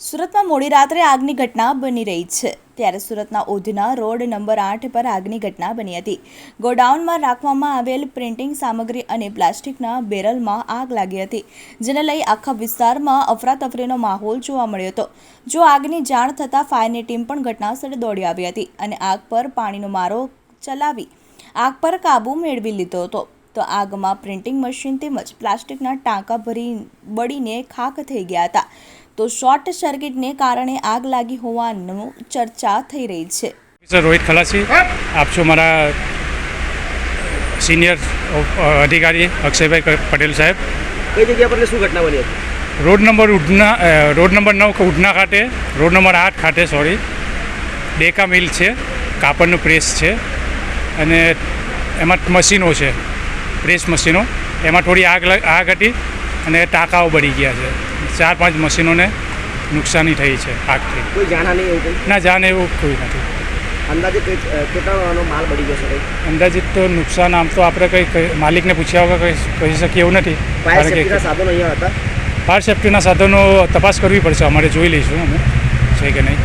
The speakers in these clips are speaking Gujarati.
સુરતમાં મોડી રાત્રે આગની ઘટના બની રહી છે ત્યારે સુરતના ઉધના રોડ નંબર 8 પર આગની ઘટના બની હતી। ગોડાઉનમાં રાખવામાં આવેલ પ્રિન્ટિંગ સામગ્રી અને પ્લાસ્ટિકના બેરલમાં આગ લાગી હતી, જેને લઈ આખા વિસ્તારમાં અફરાતફરીનો માહોલ જોવા મળ્યો હતો। જો આગની જાણ થતાં ફાયરની ટીમ પણ ઘટનાસ્થળે દોડી આવી હતી અને આગ પર પાણીનો મારો ચલાવી આગ પર કાબૂ મેળવી લીધો હતો। તો આગમાં પ્રિન્ટિંગ મશીન તેમજ પ્લાસ્ટિકના ટાંકા બળીને ખાખ થઈ ગયા હતા। તો શોર્ટ સર્કિટને કારણે આગ લાગી હોવાનું ચર્ચા થઈ રહી છે। સર રોહિત ખલાસી આપ છો મારા સિનિયર અધિકારી અક્ષયભાઈ પટેલ સાહેબ। કઈ જગ્યા પર શું ઘટના બની હતી? રોડ નંબર 9 ઉધના ખાતે રોડ નંબર 8 ખાતે ડેકા મિલ છે, કાપડનું પ્રેસ છે અને એમાં મશીનો છે, પ્રેસ મશીનો, એમાં થોડી આગ હતી અને ટાંકાઓ બળી ગયા છે। 4-5 મશીનોને નુકસાની થઈ છે આગથી। કોઈ જાનહાનિ એવું કંઈ? ના, જાન એવું કોઈ નથી। અંદાજે કેટલાનો માલ બળી ગયો છે? અંદાજિત તો નુકસાન આમ તો આપણે કંઈ માલિકને પૂછ્યા વગર કહી શકીએ એવું નથી। ફાયર સેફ્ટીના સાધનો અહીંયા હતા? ફાયર સેફ્ટીના સાધનો તપાસ કરવી પડશે, અમારે જોઈ લઈશું અમે છે કે નહીં।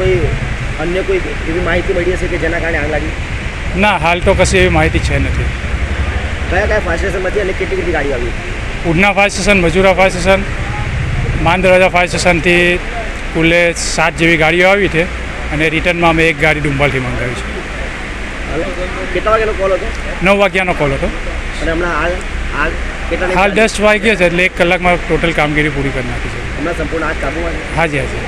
કોઈ અન્ય કોઈ એવી માહિતી મળી હશે કે જેના કારણે આગ લાગી? ના, હાલ તો કશી એવી માહિતી છે નથી। કયા ફાયર સ્ટેશનમાંથી અને કેટલી ગાડી આવી? Udhna fire station, Majura fire station, Mandarwaja fire સ્ટેશનથી કુલે 7 જેવી ગાડીઓ આવી છે અને રિટર્નમાં અમે એક ગાડી ડુંબાલથી મંગાવી છે। કેટલા વાગ્યાનો કોલ હતો? 9 વાગ્યાનો કોલ હતો અને હમણાં હાલ 10 વાગ્યા છે, એટલે 1 કલાકમાં ટોટલ કામગીરી પૂરી કરી નાખી છે। હમણાં સંપૂર્ણ આગ કાબૂમાં છે? હાજી હાજી।